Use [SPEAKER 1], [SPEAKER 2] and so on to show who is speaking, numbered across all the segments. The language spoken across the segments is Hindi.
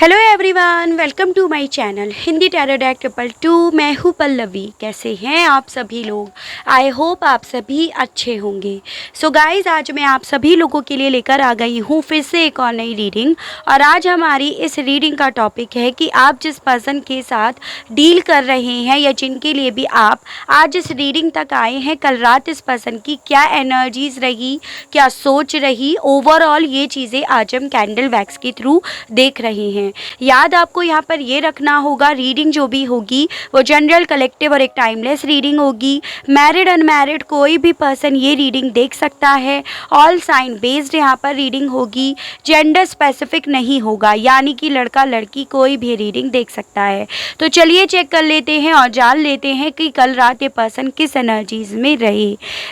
[SPEAKER 1] Hello everyone, welcome to my channel Hindi tarot deck 222। मैं हूँ पल्लवी। कैसे हैं आप सभी लोग? आई होप आप सभी अच्छे होंगे। सो गाइज, आज मैं आप सभी लोगों के लिए लेकर आ गई हूँ फिर से एक और नई रीडिंग। और आज हमारी इस रीडिंग का टॉपिक है कि आप जिस पर्सन के साथ डील कर रहे हैं या जिनके लिए भी आप आज इस रीडिंग तक आए हैं, कल रात इस पर्सन की क्या एनर्जीज रही, क्या सोच रही, ओवरऑल ये चीज़ें आज हम कैंडल वैक्स के थ्रू देख रहे हैं। याद आपको यहाँ पर ये रखना होगा, रीडिंग जो भी होगी वो जनरल, कलेक्टिव और एक टाइमलेस रीडिंग होगी। मैरिड अनमैरिड कोई भी पर्सन ये रीडिंग देख सकता है। ऑल साइन बेस्ड यहाँ पर रीडिंग होगी, जेंडर स्पेसिफिक नहीं होगा, यानी कि लड़का लड़की कोई भी रीडिंग देख सकता है। तो चलिए चेक कर लेते हैं और जान लेते हैं कि कल रात ये पर्सन किस एनर्जीज में रहे।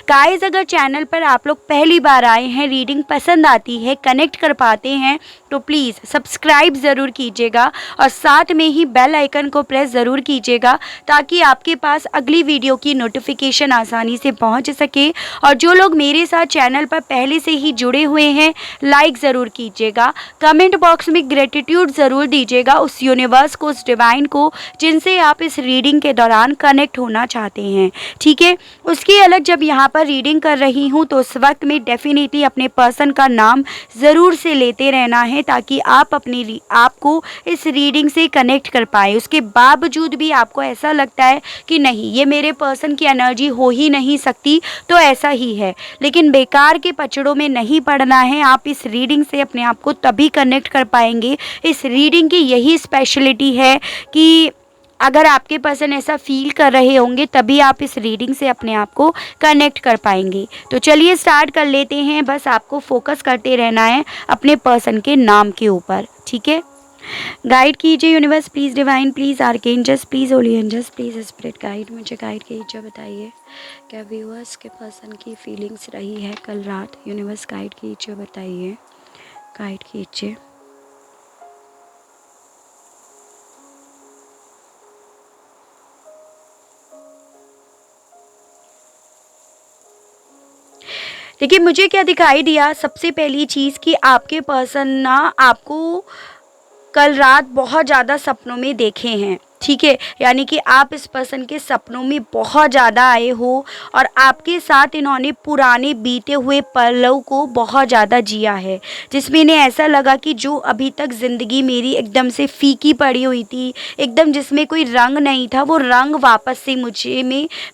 [SPEAKER 1] गाइस, अगर चैनल पर आप लोग पहली बार आए हैं, रीडिंग पसंद आती है, कनेक्ट कर पाते हैं तो प्लीज़ सब्सक्राइब ज़रूर कीजिएगा और साथ में ही बेल आइकन को प्रेस ज़रूर कीजिएगा ताकि आपके पास अगली वीडियो की नोटिफिकेशन आसानी से पहुंच सके। और जो लोग मेरे साथ चैनल पर पहले से ही जुड़े हुए हैं, लाइक ज़रूर कीजिएगा, कमेंट बॉक्स में ग्रेटिट्यूड ज़रूर दीजिएगा उस यूनिवर्स को, उस डिवाइन को जिनसे आप इस रीडिंग के दौरान कनेक्ट होना चाहते हैं। ठीक है, उसकी अलग जब यहाँ पर रीडिंग कर रही हूँ तो उस वक्त में डेफिनेटली अपने पर्सन का नाम ज़रूर से लेते रहना है ताकि आप आपको इस रीडिंग से कनेक्ट कर पाए। उसके बावजूद भी आपको ऐसा लगता है कि नहीं, ये मेरे पर्सन की एनर्जी हो ही नहीं सकती, तो ऐसा ही है, लेकिन बेकार के पचड़ों में नहीं पड़ना है। आप इस रीडिंग से अपने आप को तभी कनेक्ट कर पाएंगे। इस रीडिंग की यही स्पेशलिटी है कि अगर आपके पर्सन ऐसा फील कर रहे होंगे तभी आप इस रीडिंग से अपने आप को कनेक्ट कर पाएंगे। तो चलिए स्टार्ट कर लेते हैं। बस आपको फोकस करते रहना है अपने पर्सन के नाम के ऊपर। ठीक है, गाइड कीजिए universe please, divine please, archangels please, holy angels please, spirit guide, मुझे गाइड कीजिए। बताइए क्या व्यूअर्स के पर्सन की फीलिंग्स रही है कल रात। यूनिवर्स गाइड कीजिए, बताइए, गाइड कीजिए। देखिए, मुझे क्या दिखाई दिया, सबसे पहली चीज़ कि आपके पर्सन ना आपको कल रात बहुत ज़्यादा सपनों में देखे हैं। ठीक है, यानी कि आप इस पर्सन के सपनों में बहुत ज़्यादा आए हो और आपके साथ इन्होंने पुराने बीते हुए पलों को बहुत ज़्यादा जिया है, जिसमें इन्हें ऐसा लगा कि जो अभी तक ज़िंदगी मेरी एकदम से फीकी पड़ी हुई थी, एकदम जिसमें कोई रंग नहीं था, वो रंग वापस से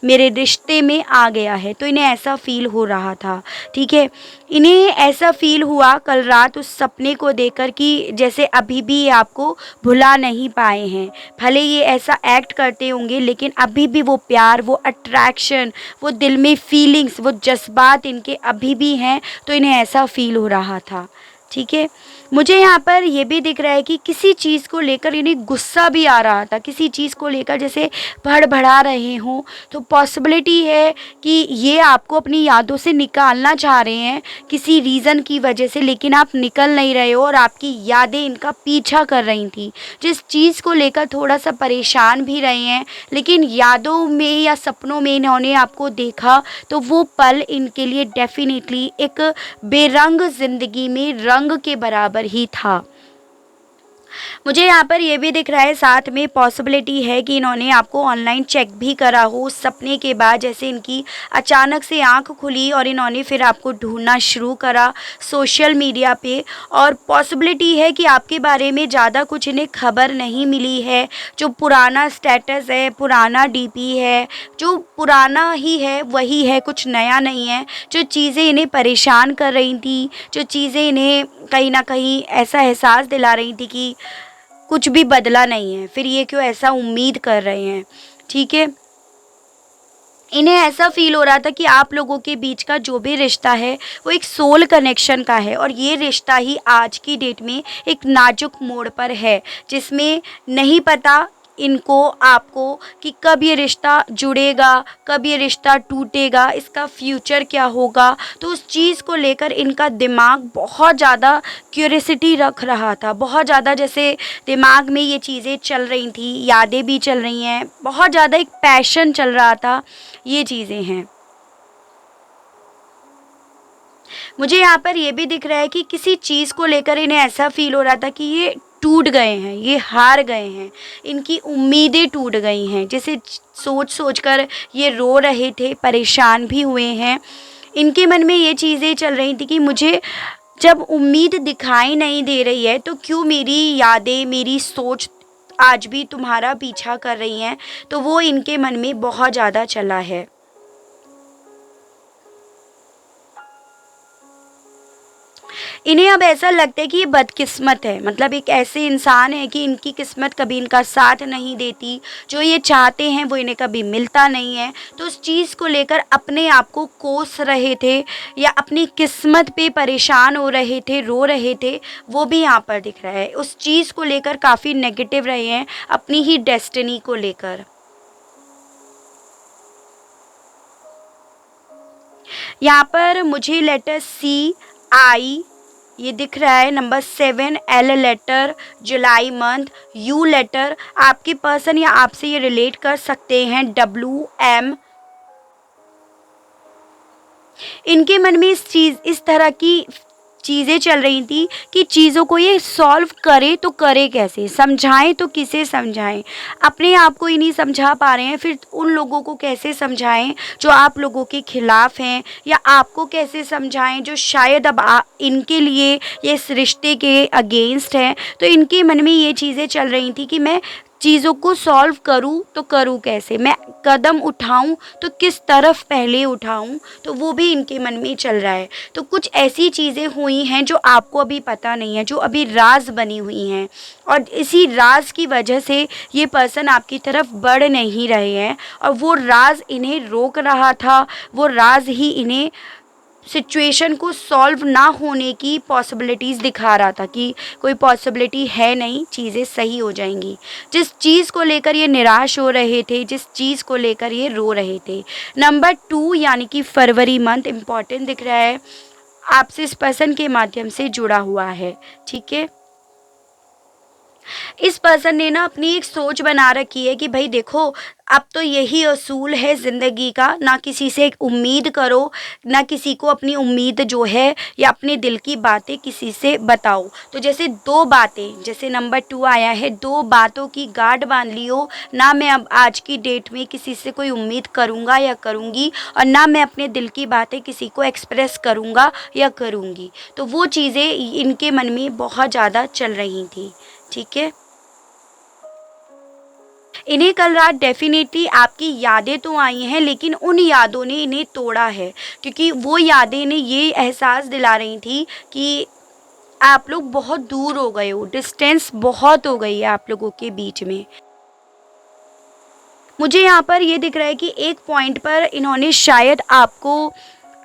[SPEAKER 1] मेरे रिश्ते में आ गया है। तो इन्हें ऐसा फील हो रहा था। ठीक है, इन्हें ऐसा फील हुआ कल रात उस सपने को देखकर कि जैसे अभी भी ये आपको भुला नहीं पाए हैं। भले ये ऐसा एक्ट करते होंगे लेकिन अभी भी वो प्यार, वो अट्रैक्शन, वो दिल में फीलिंग्स, वो जज्बात इनके अभी भी हैं। तो इन्हें ऐसा फील हो रहा था। ठीक है, मुझे यहाँ पर ये भी दिख रहा है कि किसी चीज़ को लेकर इन्हें गुस्सा भी आ रहा था, किसी चीज़ को लेकर जैसे भड़बड़ा रहे हों। तो पॉसिबिलिटी है कि ये आपको अपनी यादों से निकालना चाह रहे हैं किसी रीज़न की वजह से, लेकिन आप निकल नहीं रहे हो और आपकी यादें इनका पीछा कर रही थी। जिस चीज़ को लेकर थोड़ा सा परेशान भी रहे हैं, लेकिन यादों में या सपनों में इन्होंने आपको देखा तो वो पल इनके लिए डेफिनेटली एक बेरंग ज़िंदगी में रंग के बराबर ही था। मुझे यहाँ पर ये भी दिख रहा है, साथ में पॉसिबिलिटी है कि इन्होंने आपको ऑनलाइन चेक भी करा हो उस सपने के बाद, जैसे इनकी अचानक से आंख खुली और इन्होंने फिर आपको ढूंढना शुरू करा सोशल मीडिया पे। और पॉसिबिलिटी है कि आपके बारे में ज़्यादा कुछ इन्हें खबर नहीं मिली है। जो पुराना स्टेटस है, पुराना डीपी है, जो पुराना ही है वही है, कुछ नया नहीं है। जो चीज़ें इन्हें परेशान कर रही थी, जो चीज़ें इन्हें कहीं ना कहीं ऐसा एहसास दिला रही थी कि कुछ भी बदला नहीं है, फिर ये क्यों ऐसा उम्मीद कर रहे हैं। ठीक है, इन्हें ऐसा फील हो रहा था कि आप लोगों के बीच का जो भी रिश्ता है वो एक सोल कनेक्शन का है और ये रिश्ता ही आज की डेट में एक नाजुक मोड़ पर है, जिसमें नहीं पता इनको आपको कि कब ये रिश्ता जुड़ेगा, कब ये रिश्ता टूटेगा, इसका फ्यूचर क्या होगा। तो उस चीज़ को लेकर इनका दिमाग बहुत ज़्यादा क्यूरियोसिटी रख रहा था, बहुत ज़्यादा जैसे दिमाग में ये चीज़ें चल रही थी, यादें भी चल रही हैं, बहुत ज़्यादा एक पैशन चल रहा था। ये चीज़ें हैं। मुझे यहाँ पर ये भी दिख रहा है कि किसी चीज़ को लेकर इन्हें ऐसा फील हो रहा था कि ये टूट गए हैं, ये हार गए हैं, इनकी उम्मीदें टूट गई हैं। जैसे सोच सोच कर ये रो रहे थे, परेशान भी हुए हैं। इनके मन में ये चीज़ें चल रही थी कि मुझे जब उम्मीद दिखाई नहीं दे रही है तो क्यों मेरी यादें, मेरी सोच आज भी तुम्हारा पीछा कर रही हैं। तो वो इनके मन में बहुत ज़्यादा चला है। इन्हें अब ऐसा लगता है कि ये बदकिस्मत है, मतलब एक ऐसे इंसान है कि इनकी किस्मत कभी इनका साथ नहीं देती, जो ये चाहते हैं वो इन्हें कभी मिलता नहीं है। तो उस चीज़ को लेकर अपने आप को कोस रहे थे या अपनी किस्मत पे परेशान हो रहे थे, रो रहे थे, वो भी यहाँ पर दिख रहा है। उस चीज़ को लेकर काफ़ी नेगेटिव रहे हैं, अपनी ही डेस्टिनी को लेकर। यहाँ पर मुझे लेटर सी, आई, ये दिख रहा है नंबर 7, एल लेटर, जुलाई मंथ, यू लेटर। आपके पर्सन या आपसे ये रिलेट कर सकते हैं, डब्ल्यू एम। इनके मन में इस तरह की चीज़ें चल रही थी कि चीज़ों को ये सॉल्व करे तो करे कैसे, समझाएं तो किसे समझाएं। अपने आप को ही नहीं समझा पा रहे हैं, फिर उन लोगों को कैसे समझाएं जो आप लोगों के खिलाफ हैं, या आपको कैसे समझाएं जो शायद अब इनके लिए ये इस रिश्ते के अगेंस्ट हैं। तो इनके मन में ये चीज़ें चल रही थी कि मैं चीज़ों को सॉल्व करूं तो करूं कैसे, मैं कदम उठाऊं तो किस तरफ पहले उठाऊं। तो वो भी इनके मन में चल रहा है। तो कुछ ऐसी चीज़ें हुई हैं जो आपको अभी पता नहीं है, जो अभी राज बनी हुई हैं, और इसी राज की वजह से ये पर्सन आपकी तरफ बढ़ नहीं रहे हैं। और वो राज इन्हें रोक रहा था, वो राज ही इन्हें सिचुएशन को सॉल्व ना होने की पॉसिबिलिटीज़ दिखा रहा था कि कोई पॉसिबिलिटी है नहीं, चीज़ें सही हो जाएंगी। जिस चीज़ को लेकर ये निराश हो रहे थे, जिस चीज़ को लेकर ये रो रहे थे। नंबर 2 यानी कि फरवरी मंथ इम्पॉर्टेंट दिख रहा है, आपसे इस पर्सन के माध्यम से जुड़ा हुआ है। ठीक है, इस पर्सन ने ना अपनी एक सोच बना रखी है कि भाई देखो, अब तो यही असूल है ज़िंदगी का, ना किसी से एक उम्मीद करो, ना किसी को अपनी उम्मीद जो है या अपने दिल की बातें किसी से बताओ। तो जैसे 2 बातें, जैसे नंबर 2 आया है, 2 बातों की गांठ बांध लियो, ना मैं अब आज की डेट में किसी से कोई उम्मीद करूँगा या करूँगी, और ना मैं अपने दिल की बातें किसी को एक्सप्रेस करूँगा या करूँगी। तो वो चीज़ें इनके मन में बहुत ज़्यादा चल रही थी। ठीक है, इन्हें कल रात डेफिनेटली आपकी यादें तो आई हैं, लेकिन उन यादों ने इन्हें तोड़ा है, क्योंकि वो यादें इन्हें ये एहसास दिला रही थी कि आप लोग बहुत दूर हो गए हो, डिस्टेंस बहुत हो गई है आप लोगों के बीच में। मुझे यहाँ पर ये दिख रहा है कि एक पॉइंट पर इन्होंने शायद आपको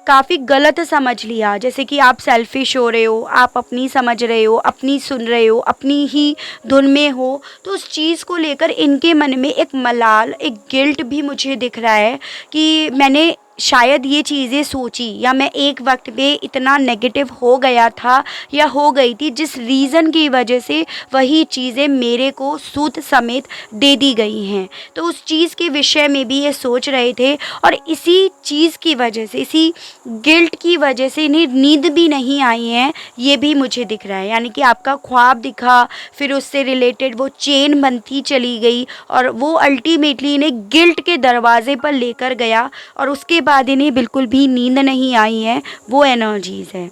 [SPEAKER 1] काफ़ी गलत समझ लिया, जैसे कि आप सेल्फिश हो रहे हो, आप अपनी समझ रहे हो, अपनी सुन रहे हो, अपनी ही धुन में हो। तो उस चीज़ को लेकर इनके मन में एक मलाल, एक गिल्ट भी मुझे दिख रहा है कि मैंने शायद ये चीज़ें सोची, या मैं एक वक्त पे इतना नेगेटिव हो गया था या हो गई थी, जिस रीज़न की वजह से वही चीज़ें मेरे को सूद समेत दे दी गई हैं। तो उस चीज़ के विषय में भी ये सोच रहे थे, और इसी चीज़ की वजह से, इसी गिल्ट की वजह से इन्हें नींद भी नहीं आई है, ये भी मुझे दिख रहा है। यानी कि आपका ख्वाब दिखा, फिर उससे रिलेटेड वो चेन बनती चली गई, और वो अल्टीमेटली इन्हें गिल्ट के दरवाजे पर लेकर गया, और उसके बाद इन्हें बिल्कुल भी नींद नहीं आई है। वो एनर्जीज है,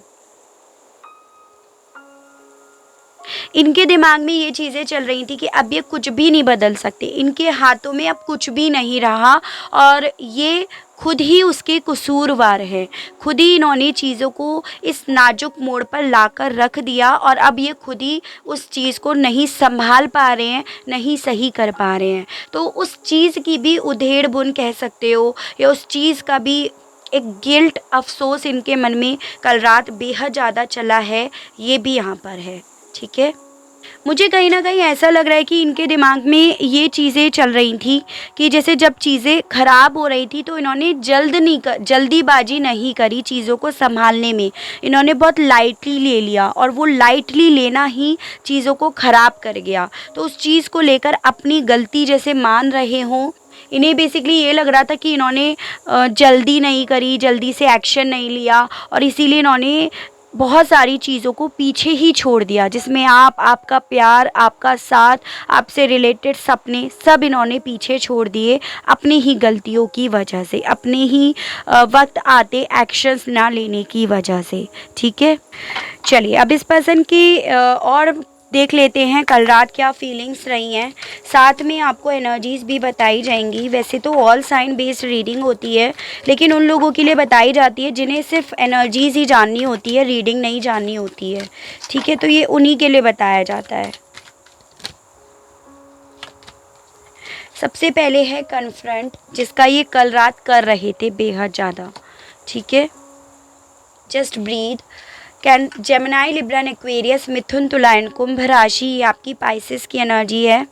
[SPEAKER 1] इनके दिमाग में ये चीज़ें चल रही थी कि अब ये कुछ भी नहीं बदल सकते, इनके हाथों में अब कुछ भी नहीं रहा, और ये खुद ही उसके कसूरवार है। खुद ही इन्होंने चीज़ों को इस नाजुक मोड़ पर लाकर रख दिया, और अब ये खुद ही उस चीज़ को नहीं संभाल पा रहे हैं, नहीं सही कर पा रहे हैं। तो उस चीज़ की भी उधेड़ बुन कह सकते हो, या उस चीज़ का भी एक गिल्ट, अफसोस इनके मन में कल रात बेहद ज़्यादा चला है, ये भी यहाँ पर है। ठीक है, मुझे कहीं ना कहीं ऐसा लग रहा है कि इनके दिमाग में ये चीज़ें चल रही थी कि जैसे जब चीज़ें ख़राब हो रही थी तो इन्होंने जल्दीबाजी नहीं करी चीज़ों को संभालने में, इन्होंने बहुत लाइटली ले लिया, और वो लाइटली लेना ही चीज़ों को ख़राब कर गया। तो उस चीज़ को लेकर अपनी गलती जैसे मान रहे हों, इन्हें बेसिकली ये लग रहा था कि इन्होंने जल्दी नहीं करी, जल्दी से एक्शन नहीं लिया, और इसीलिए इन्होंने बहुत सारी चीज़ों को पीछे ही छोड़ दिया, जिसमें आप, आपका प्यार, आपका साथ, आपसे रिलेटेड सपने सब इन्होंने पीछे छोड़ दिए अपनी ही गलतियों की वजह से, अपने ही वक्त आते एक्शंस ना लेने की वजह से। ठीक है, चलिए अब इस पर्सन की और देख लेते हैं कल रात क्या फीलिंग्स रही हैं, साथ में आपको एनर्जीज़ भी बताई जाएंगी। वैसे तो ऑल साइन बेस्ड रीडिंग होती है, लेकिन उन लोगों के लिए बताई जाती है जिन्हें सिर्फ एनर्जीज़ ही जाननी होती है, रीडिंग नहीं जाननी होती है। ठीक है, तो ये उन्हीं के लिए बताया जाता है। सबसे पहले है कन्फ्रंट, जिसका ये कल रात कर रहे थे बेहद ज़्यादा। ठीक है, just breathe. Can Gemini, Libran, Aquarius, Mithun, Tula and कुंभ राशि, ये आपकी पाइसेस की एनर्जी है।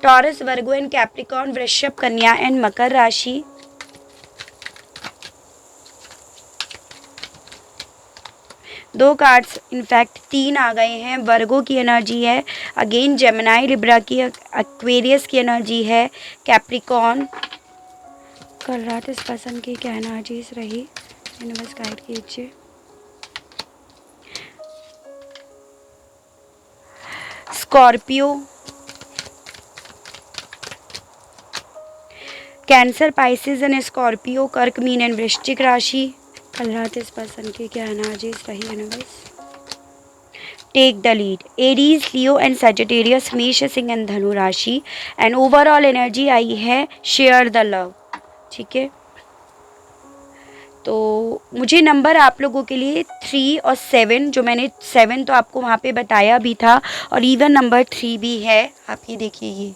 [SPEAKER 1] टॉरस, वर्गो एंड कैप्रिकॉर्न, वृषभ, कन्या एंड मकर राशि। दो कार्ड्स इनफैक्ट 3 आ गए हैं। वर्गो की एनर्जी है, अगेन जेमिनाई, लिब्रा की, एक्वेरियस की एनर्जी है, कैप्रिकॉर्न। कल रात इस पर्सन की क्या एनर्जीज रही, यूनिवर्स गाइड कीजिए। Scorpio, cancer, Pisces and Scorpio, कर्क, मीन एंड वृश्चिक राशि। कल रात इस पर्सन की क्या एनर्जीज रही universe. Take the lead, Aries, Leo and Sagittarius, मेष, सिंह एंड धनु राशि। एंड ओवरऑल एनर्जी आई है शेयर द लव। ठीक है, तो मुझे नंबर आप लोगों के लिए 3 और 7, जो मैंने 7 तो आपको वहाँ पे बताया भी था, और इवन नंबर 3 भी है। आप ये देखिए, ये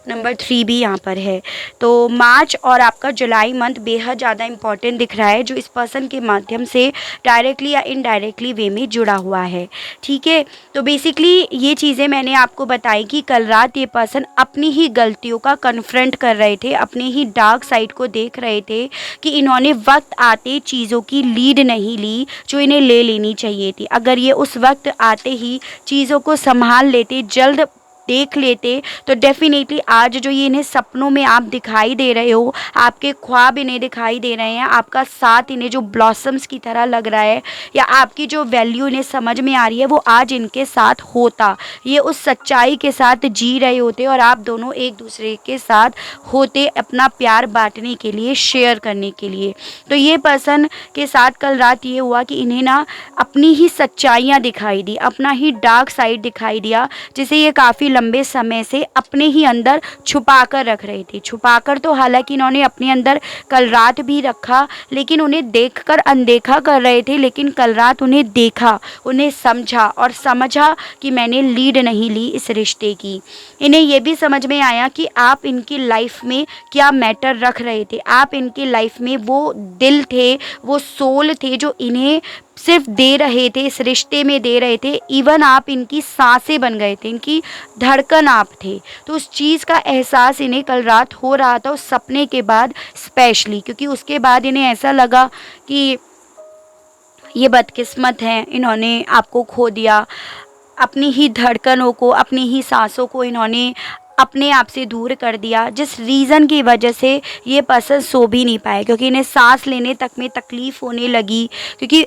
[SPEAKER 1] नंबर 3 भी यहाँ पर है। तो मार्च और आपका जुलाई मंथ बेहद ज़्यादा इम्पॉर्टेंट दिख रहा है, जो इस पर्सन के माध्यम से डायरेक्टली या इनडायरेक्टली वे में जुड़ा हुआ है। ठीक है, तो बेसिकली ये चीज़ें मैंने आपको बताई कि कल रात ये पर्सन अपनी ही गलतियों का कन्फ्रंट कर रहे थे, अपने ही डार्क साइड को देख रहे थे कि इन्होंने वक्त आते चीज़ों की लीड नहीं ली जो इन्हें ले लेनी चाहिए थी। अगर ये उस वक्त आते ही चीज़ों को संभाल लेते, जल्द देख लेते, तो डेफिनेटली आज जो ये इन्हें सपनों में आप दिखाई दे रहे हो, आपके ख्वाब इन्हें दिखाई दे रहे हैं, आपका साथ इन्हें जो ब्लॉसम्स की तरह लग रहा है, या आपकी जो वैल्यू इन्हें समझ में आ रही है, वो आज इनके साथ होता। ये उस सच्चाई के साथ जी रहे होते और आप दोनों एक दूसरे के साथ होते, अपना प्यार बांटने के लिए, शेयर करने के लिए। तो ये पर्सन के साथ कल रात ये हुआ कि इन्हें ना अपनी ही सच्चाइयाँ दिखाई दी, अपना ही डार्क साइड दिखाई दिया, जिसे ये काफ़ी लंबे समय से अपने ही अंदर छुपा कर रख रही थी। छुपा कर तो हालांकि इन्होंने अपने अंदर कल रात भी रखा, लेकिन उन्हें देखकर अनदेखा कर रहे थे। लेकिन कल रात उन्हें देखा, उन्हें समझा और समझा कि मैंने लीड नहीं ली इस रिश्ते की। इन्हें ये भी समझ में आया कि आप इनकी लाइफ में क्या मैटर रख रहे थे। आप इनकी लाइफ में वो दिल थे, वो सोल थे जो इन्हें सिर्फ दे रहे थे, इस रिश्ते में दे रहे थे। इवन आप इनकी सांसें बन गए थे, इनकी धड़कन आप थे। तो उस चीज़ का एहसास इन्हें कल रात हो रहा था, उस सपने के बाद स्पेशली, क्योंकि उसके बाद इन्हें ऐसा लगा कि ये बदकिस्मत हैं, इन्होंने आपको खो दिया। अपनी ही धड़कनों को, अपनी ही सांसों को इन्होंने अपने आप से दूर कर दिया, जिस रीज़न की वजह से ये पर्सन सो भी नहीं पाए, क्योंकि इन्हें सांस लेने तक में तकलीफ़ होने लगी, क्योंकि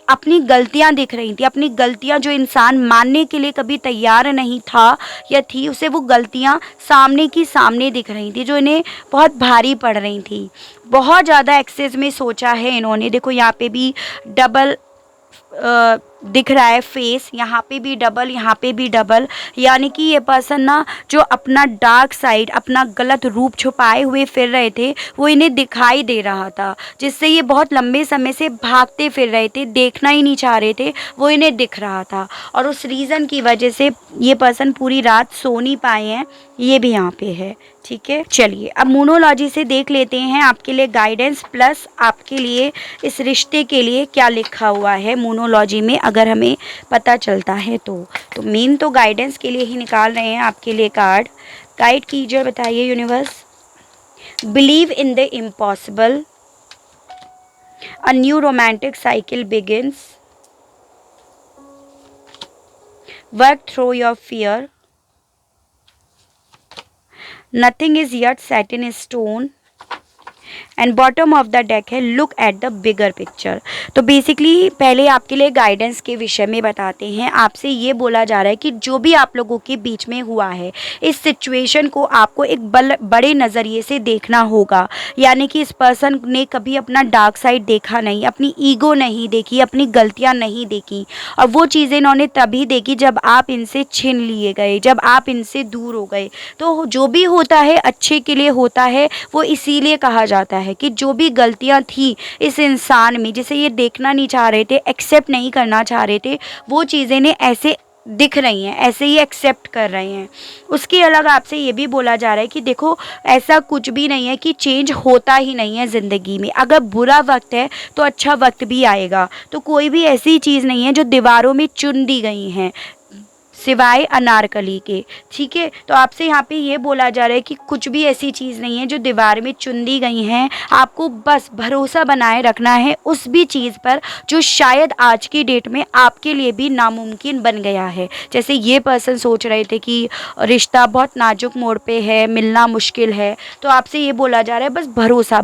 [SPEAKER 1] अपनी गलतियां दिख रही थी। अपनी गलतियां जो इंसान मानने के लिए कभी तैयार नहीं था या थी, उसे वो गलतियां सामने की सामने दिख रही थी, जो इन्हें बहुत भारी पड़ रही थी। बहुत ज़्यादा एक्सेस में सोचा है इन्होंने। देखो यहाँ पे भी डबल दिख रहा है फेस, यहाँ पे भी डबल, यहाँ पे भी डबल। यानी कि ये पर्सन ना जो अपना डार्क साइड, अपना गलत रूप छुपाए हुए फिर रहे थे, वो इन्हें दिखाई दे रहा था, जिससे ये बहुत लंबे समय से भागते फिर रहे थे, देखना ही नहीं चाह रहे थे, वो इन्हें दिख रहा था। और उस रीज़न की वजह से ये पर्सन पूरी रात सो नहीं पाए हैं, ये भी यहाँ पे है। ठीक है, चलिए अब मोनोलॉजी से देख लेते हैं आपके लिए गाइडेंस, प्लस आपके लिए इस रिश्ते के लिए क्या लिखा हुआ है मोनोलॉजी में, अगर हमें पता चलता है तो मेन तो गाइडेंस के लिए ही निकाल रहे हैं आपके लिए कार्ड। गाइड कीजिए, बताइए universe. Believe in the impossible, a new romantic cycle begins, work through your fear, nothing is yet set in stone, and bottom of the deck है look at the bigger picture. तो बेसिकली पहले आपके लिए गाइडेंस के विषय में बताते हैं। आपसे ये बोला जा रहा है कि जो भी आप लोगों के बीच में हुआ है, इस सिचुएशन को आपको एक बड़े नज़रिए से देखना होगा। यानी कि इस पर्सन ने कभी अपना डार्क साइड देखा नहीं, अपनी ईगो नहीं देखी, अपनी गलतियां नहीं देखी, और वो चीज़ें इन्होंने तभी देखी जब आप इनसे छिन लिए गए, जब आप इनसे दूर हो गए। तो जो भी होता है अच्छे के लिए होता है। वो इसीलिए कहा जाता है कि जो भी गलतियां थी इस इंसान में, जिसे ये देखना नहीं चाह रहे थे, एक्सेप्ट नहीं करना चाह रहे थे, वो चीज़ें ने ऐसे दिख रही हैं, ऐसे ही एक्सेप्ट कर रहे हैं। उसके अलग आपसे ये भी बोला जा रहा है कि देखो, ऐसा कुछ भी नहीं है कि चेंज होता ही नहीं है ज़िंदगी में। अगर बुरा वक्त है तो अच्छा वक्त भी आएगा। तो कोई भी ऐसी चीज़ नहीं है जो दीवारों में चुन दी गई हैं, सिवाय अनारकली के। ठीक है, तो आपसे यहाँ पे ये बोला जा रहा है कि कुछ भी ऐसी चीज़ नहीं है जो दीवार में चुन दी गई हैं। आपको बस भरोसा बनाए रखना है उस भी चीज़ पर जो शायद आज की डेट में आपके लिए भी नामुमकिन बन गया है। जैसे ये पर्सन सोच रहे थे कि रिश्ता बहुत नाजुक मोड़ पे है, मिलना मुश्किल है, तो आपसे ये बोला जा रहा है बस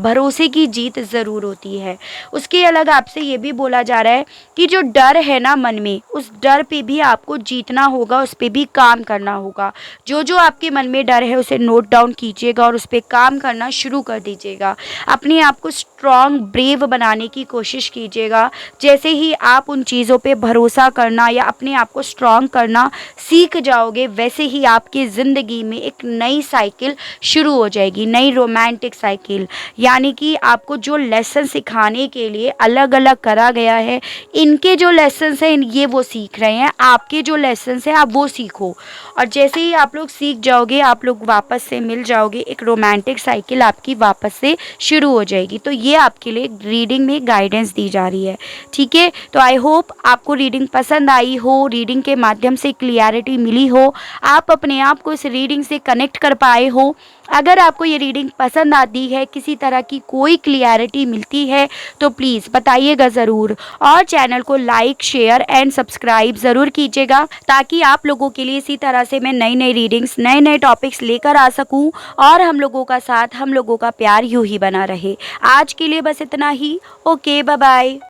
[SPEAKER 1] भरोसे की जीत ज़रूर होती है। उसके अलग आपसे ये भी बोला जा रहा है कि जो डर है ना मन में, उस डर पे भी आपको जीतना होगा, उस पे भी काम करना होगा। जो आपके मन में डर है उसे नोट डाउन कीजिएगा और उस पे काम करना शुरू कर दीजिएगा। अपने आप को स्ट्रॉन्ग, ब्रेव बनाने की कोशिश कीजिएगा। जैसे ही आप उन चीज़ों पे भरोसा करना या अपने आप को स्ट्रॉन्ग करना सीख जाओगे, वैसे ही आपकी ज़िंदगी में एक नई साइकिल शुरू हो जाएगी, नई रोमांटिक साइकिल। यानी कि आपको जो लेसन सिखाने के लिए अलग अलग करा गया है, इनके जो लेसन्स हैं ये वो सीख रहे हैं, आपके जो लेसन्स हैं आप वो सीखो। और जैसे ही आप लोग सीख जाओगे, आप लोग वापस से मिल जाओगे, एक रोमांटिक साइकिल आपकी वापस से शुरू हो जाएगी। तो ये आपके लिए रीडिंग में गाइडेंस दी जा रही है। ठीक है, तो आई होप आपको रीडिंग पसंद आई हो, रीडिंग के माध्यम से क्लियरिटी मिली हो, आप अपने आप को इस रीडिंग से कनेक्ट कर पाए हो। अगर आपको ये रीडिंग पसंद आती है, किसी तरह की कोई क्लियरिटी मिलती है, तो प्लीज़ बताइएगा ज़रूर, और चैनल को लाइक, शेयर एंड सब्सक्राइब ज़रूर कीजिएगा, ताकि आप लोगों के लिए इसी तरह से मैं नई नई रीडिंग्स, नए नए टॉपिक्स लेकर आ सकूं, और हम लोगों का साथ, हम लोगों का प्यार यूं ही बना रहे। आज के लिए बस इतना ही। Okay, bye bye.